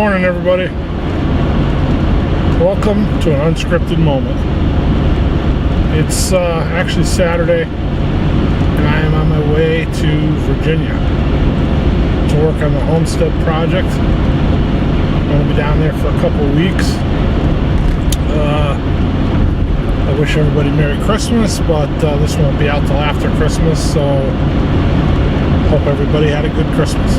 morning, everybody. Welcome to an unscripted moment. It's actually Saturday, and I am on my way to Virginia to work on the Homestead project. I'm going to be down there for a couple of weeks. I wish everybody Merry Christmas, but this won't be out till after Christmas, so hope everybody had a good Christmas.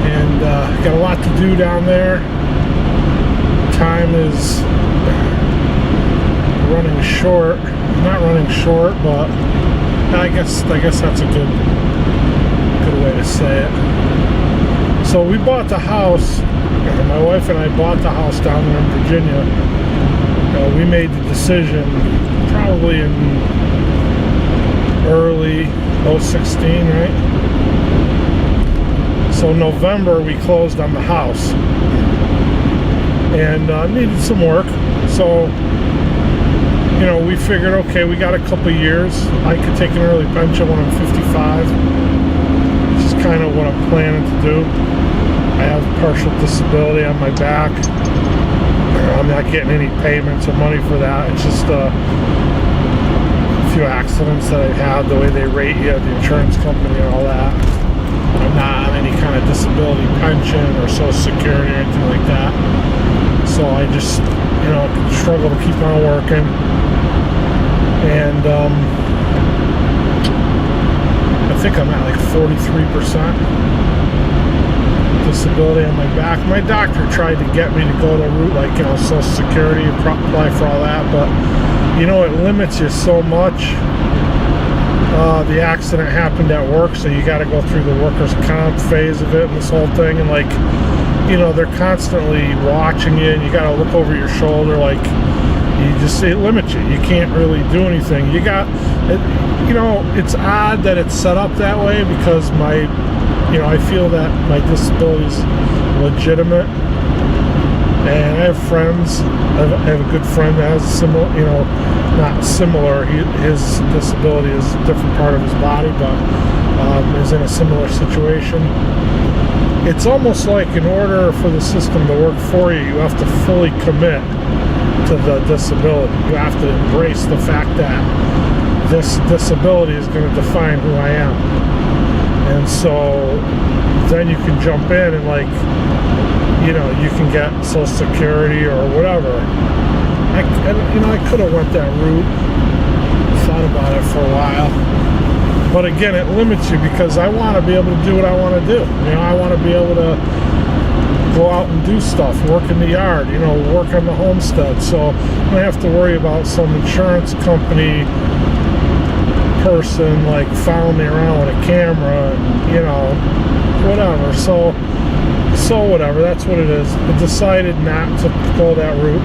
And got a lot to do down there. Time is running short. Not running short, but I guess that's a good way to say it. So we bought the house. My wife and I bought the house down there in Virginia. We made the decision probably in early 2016, right? So November we closed on the house and needed some work. So, you know, we figured, okay, we got a couple years. I could take an early pension when I'm 55, which is kind of what I'm planning to do. I have partial disability on my back. I'm not getting any payments or money for that. It's just a few accidents that I've had, the way they rate you, the insurance company and all that. I'm not on any kind of disability pension or Social Security or anything like that. So I just, you know, struggle to keep on working. And I think I'm at like 43% disability on my back. My doctor tried to get me to go the route, like, you know, Social Security, apply for all that, but, you know, it limits you so much. The accident happened at work, so you got to go through the workers' comp phase of it and this whole thing, and, like, you know, they're constantly watching you, and you got to look over your shoulder, like, it limits you. You can't really do anything. You know, it's odd that it's set up that way, because you know, I feel that my disability is legitimate, and I have friends. I have a good friend that has a similar, you know, not similar. His disability is a different part of his body, but is in a similar situation. It's almost like, in order for the system to work for you, you have to fully commit to the disability. You have to embrace the fact that this disability is going to define who I am. And so then you can jump in and, like, you know, you can get Social Security or whatever. I could have went that route, thought about it for a while. But again, it limits you, because I want to be able to do what I want to do. You know, I want to be able to go out and do stuff, work in the yard, you know, work on the homestead. So I don't have to worry about some insurance company person, like, following me around with a camera and, you know, whatever. So whatever, that's what it is. I decided not to go that route.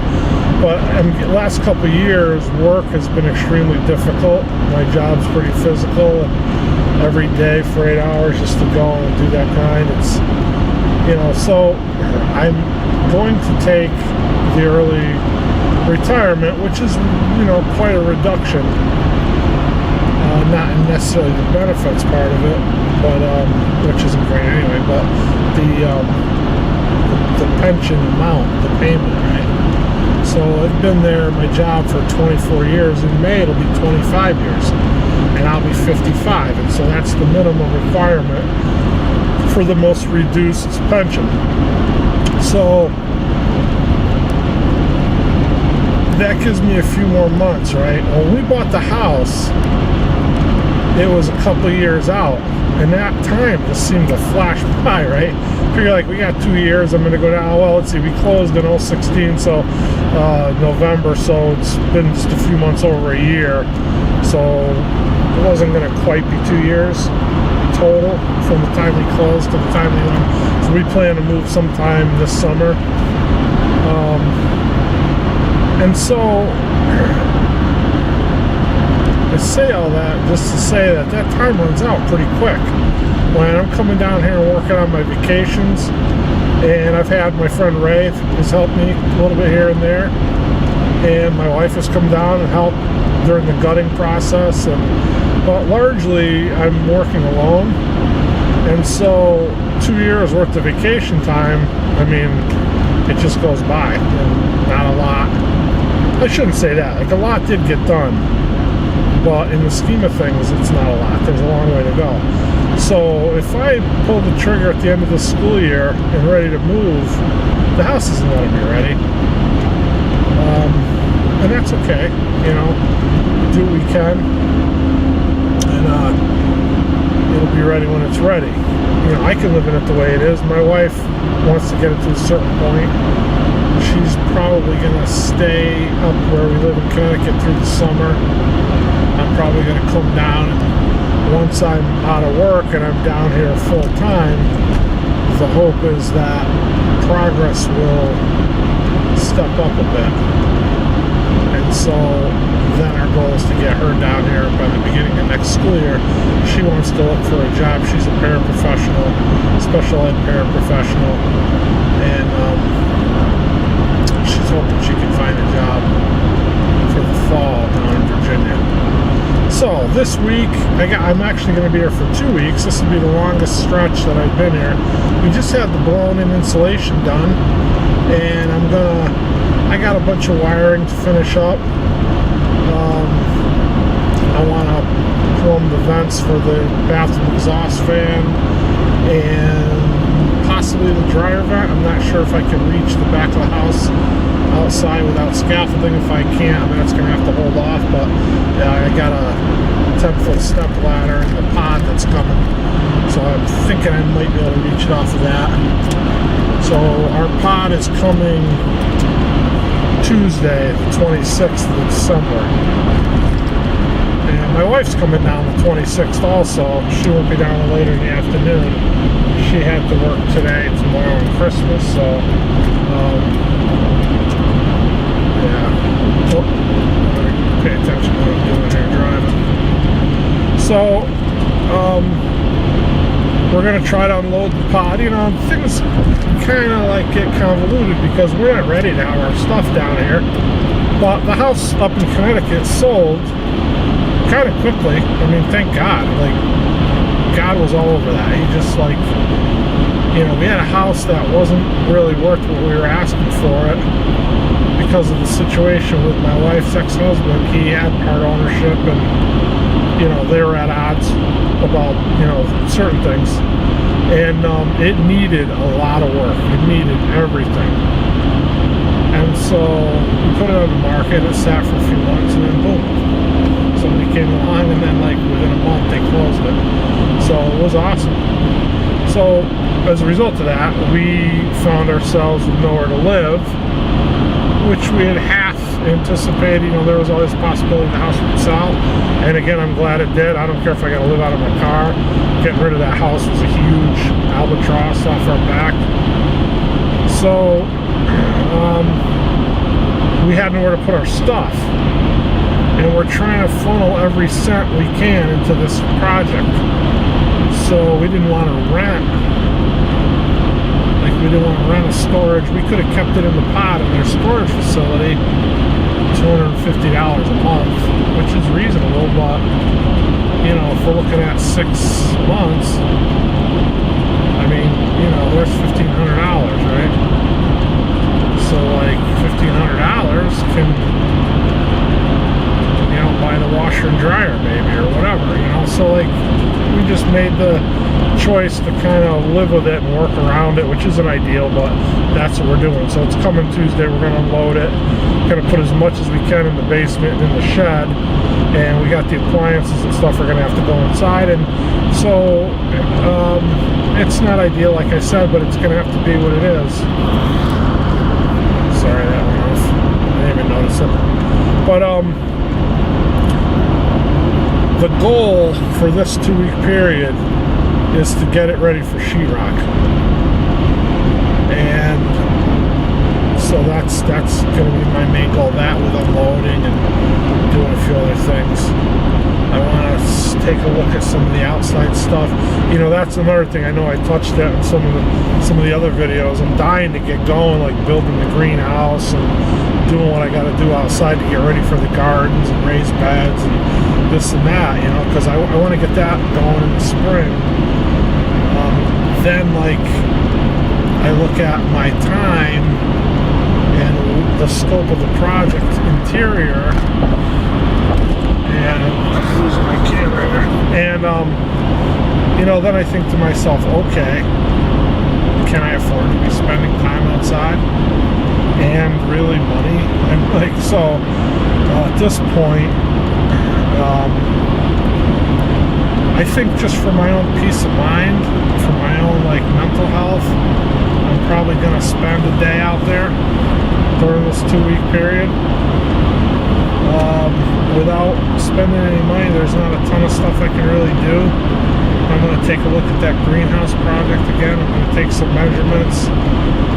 But the last couple of years, work has been extremely difficult. My job's pretty physical, and every day for 8 hours just to go and do that grind. It's, you know, so I'm going to take the early retirement, which is, you know, quite a reduction. Not necessarily the benefits part of it, but which isn't great anyway, but the pension amount, the payment, right? So I've been there in my job for 24 years. In May it'll be 25 years, and I'll be 55, and so that's the minimum requirement for the most reduced pension. So that gives me a few more months, right? When we bought the house, it was a couple of years out, and that time just seemed to flash by, right? Figure, like, we got 2 years, I'm going to go down. Well, let's see, we closed in 2016, so November, so it's been just a few months over a year. So it wasn't going to quite be 2 years total from the time we closed to the time we went. So we plan to move sometime this summer. And so I say all that just to say that time runs out pretty quick. When I'm coming down here and working on my vacations, and I've had my friend Ray has helped me a little bit here and there, and my wife has come down and helped during the gutting process, but largely I'm working alone. And so 2 years worth of vacation time, I mean, it just goes by, and not a lot. I shouldn't say that. Like, a lot did get done, but in the scheme of things, it's not a lot. There's a long way to go. So if I pull the trigger at the end of the school year and ready to move, the house isn't going to be ready. And that's okay, you know, do what we can, and it'll be ready when it's ready. You know, I can live in it the way it is. My wife wants to get it to a certain point. She's probably going to stay up where we live in Connecticut through the summer. I'm probably going to come down, and once I'm out of work and I'm down here full time, the hope is that progress will step up a bit. And so then our goal is to get her down here by the beginning of next school year. She wants to look for a job. She's a paraprofessional, special ed paraprofessional, and she's hoping she can find a job for the fall down in Virginia. So this week, I'm actually going to be here for 2 weeks. This will be the longest stretch that I've been here. We just had the blown-in insulation done, and I got a bunch of wiring to finish up. I want to plumb the vents for the bathroom exhaust fan and possibly the dryer vent. I'm not sure if I can reach the back of the house outside without scaffolding. If I can't, I'm just going to have to hold off. But I got a 10-foot step ladder and the pod that's coming, so I'm thinking I might be able to reach it off of that. So our pod is coming Tuesday, the 26th of December. And my wife's coming down the 26th also. She won't be down later in the afternoon. She had to work today, tomorrow, and Christmas, so yeah. Oh, pay attention to what I'm doing here driving. So, we're going to try to unload the pod. You know, things kind of like get convoluted because we're not ready to have our stuff down here. But the house up in Connecticut sold kind of quickly. I mean, thank God. Like, God was all over that. He just, like, you know, we had a house that wasn't really worth what we were asking for it because of the situation with my wife's ex-husband. He had part ownership, and, you know, they were at odds about, you know, certain things. And it needed a lot of work. It needed everything. And so we put it on the market. It sat for a few months, and then boom, somebody came along, and then like within a month they closed it. So it was awesome. So as a result of that, we found ourselves with nowhere to live, which we had half anticipated. You know, there was always a possibility the house would sell, and again, I'm glad it did. I don't care if I got to live out of my car. Getting rid of that house was a huge albatross off our back. So we had nowhere to put our stuff, and we're trying to funnel every cent we can into this project. So we didn't want to rent. Like, we didn't want to rent a storage. We could have kept it in the pod in their storage facility, $250 a month, which is reasonable, but, you know, if we're looking at 6 months, I mean, you know, there's $1,500, right? So, like, $1,500 can, you know, buy the washer and dryer, maybe, or whatever, you know? So, like, we just made the choice to kind of live with it and work around it, which isn't ideal, but that's what we're doing. So it's coming Tuesday. We're going to unload it. Going to put as much as we can in the basement and in the shed, and we got the appliances and stuff are going to have to go inside. And so it's not ideal, like I said, but it's going to have to be what it is. Sorry, that went off. I didn't even notice it. But the goal for this 2-week period is to get it ready for sheetrock. And so that's going to be my main goal, that with unloading and doing a few other things. I want to take a look at some of the outside stuff. You know, that's another thing. I know I touched that in some of the other videos. I'm dying to get going, like building the greenhouse and doing what I got to do outside to get ready for the gardens and raised beds and this and that, you know, because I want to get that going in the spring. then like I look at my time and the scope of the project interior, and I'm losing my camera here, and you know, then I think to myself, okay, can I afford to be spending time outside and really money? And like, so at this point, I think just for my own peace of mind, for my own like mental health, I'm probably going to spend a day out there during this 2-week period. Without spending any money, there's not a ton of stuff I can really do. I'm going to take a look at that greenhouse project again. I'm going to take some measurements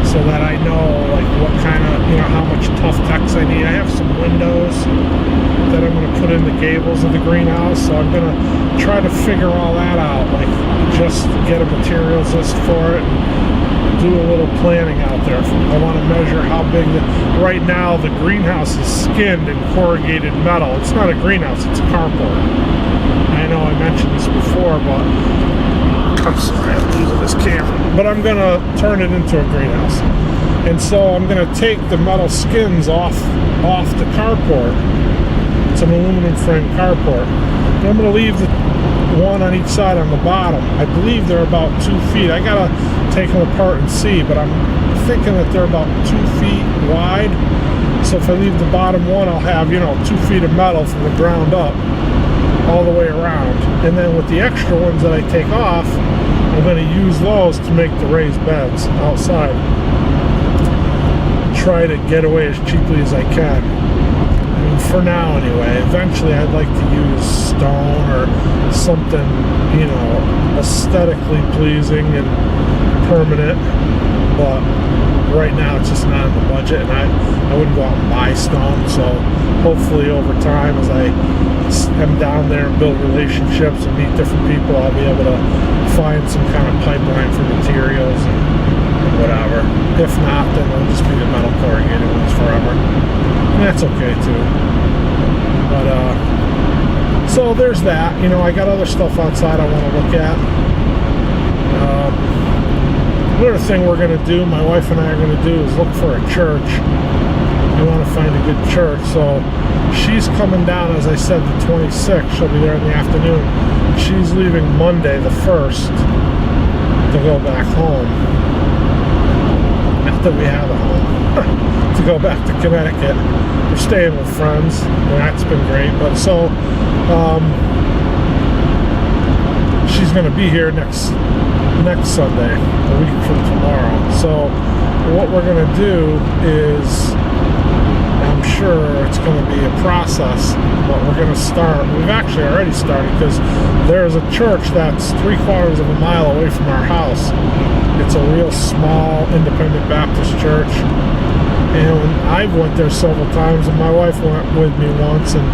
so that I know like what kind of, you know, how much tough tex I need. I have some windows that I'm going to put in the gables of the greenhouse, so I'm going to try to figure all that out, like just get a materials list for it and do a little planning out there. I want to measure how big right now the greenhouse is skinned in corrugated metal. It's not a greenhouse, it's a carport. I know I mentioned this before, but I'm sorry, I'm losing this camera. But I'm going to turn it into a greenhouse. And so I'm going to take the metal skins off the carport. It's an aluminum frame carport. And I'm going to leave the one on each side on the bottom. I believe they're about 2 feet. I got to take them apart and see, but I'm thinking that they're about 2 feet wide. So if I leave the bottom one, I'll have, you know, 2 feet of metal from the ground up all the way around. And then with the extra ones that I take off, I'm going to use those to make the raised beds outside. Try to get away as cheaply as I can. I mean, for now anyway. Eventually I'd like to use stone or something, you know, aesthetically pleasing and permanent, but right now it's just not in the budget, and I wouldn't go out and buy stone. So hopefully over time, as I am down there and build relationships and meet different people, I'll be able to find some kind of pipeline for materials and whatever. If not, then it'll just be the metal corrugated ones forever, and that's okay too. But so there's that. You know, I got other stuff outside I want to look at. Another thing we're going to do, my wife and I are going to do, is look for a church. We want to find a good church. So she's coming down, as I said, the 26th. She'll be there in the afternoon. She's leaving Monday the 1st to go back home. Not that we have a home. To go back to Connecticut. We're staying with friends, and that's been great. But so she's going to be here next Sunday, a week from tomorrow. So what we're going to do is, I'm sure it's going to be a process, but we're going to start. We've actually already started, because there's a church that's 3/4 of a mile away from our house. It's a real small independent Baptist church, and I've went there several times, and my wife went with me once, and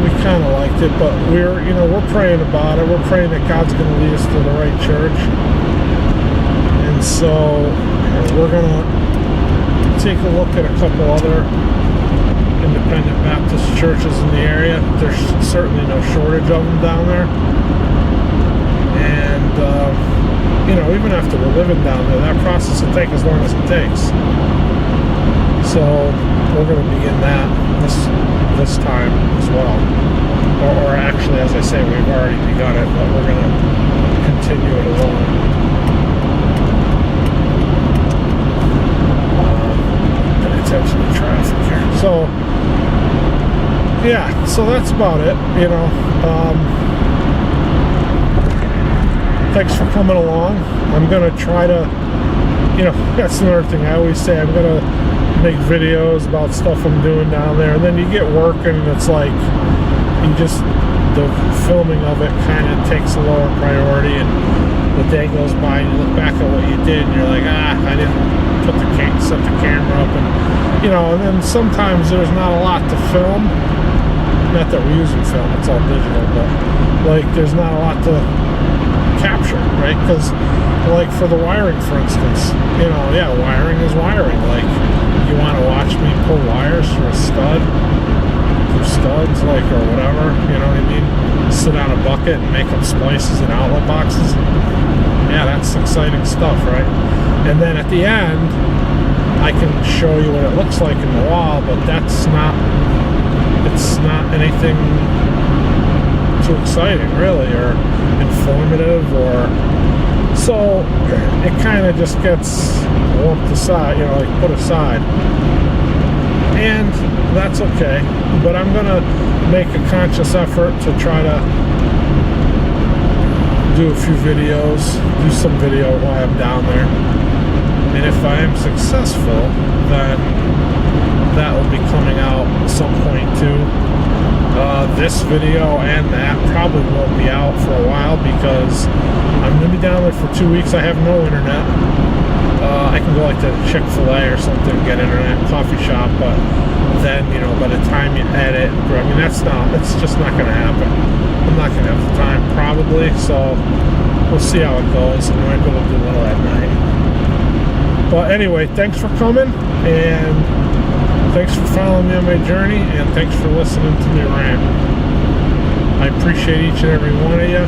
we kind of liked it, but we're praying about it. We're praying that God's going to lead us to the right church. And so we're going to take a look at a couple other independent Baptist churches in the area. There's certainly no shortage of them down there. And, even after we're living down there, that process will take as long as it takes. So we're going to begin that this time as well. Or actually, as I say, we've already begun it, but we're going to continue it along. Pay attention to traffic here. So, yeah, so that's about it, thanks for coming along. I'm going to try to, that's another thing I always say, I'm going to make videos about stuff I'm doing down there, and then you get working, and it's like, the filming of it kind of takes a lower priority, and the day goes by and you look back at what you did and you're like, I didn't set the camera up, and and then sometimes there's not a lot to film. Not that we're using film, it's all digital, but like there's not a lot to capture, right? Because like for the wiring, for instance, wiring is wiring. Like, you want to watch me pull wires through a stud, studs, like, or whatever, you know what I mean? Sit on a bucket and make them splices and outlet boxes. yeah, that's exciting stuff, right? And then at the end, I can show you what it looks like in the wall, but it's not anything too exciting, really, or informative, or so it kind of just gets lumped aside, like put aside, and that's okay. But I'm gonna make a conscious effort to try to do a few videos, do some video while I'm down there, and if I am successful, then that will be coming out at some point too. This video and that probably won't be out for a while because I'm going to be down there for 2 weeks. I have no internet. I can go like to Chick-fil-A or something, get internet, coffee shop, but then, by the time you edit, it's just not going to happen. I'm not going to have the time probably, so we'll see how it goes. I might be able to do a little at night. But anyway, thanks for coming, and thanks for following me on my journey, and thanks for listening to me rant. I appreciate each and every one of you.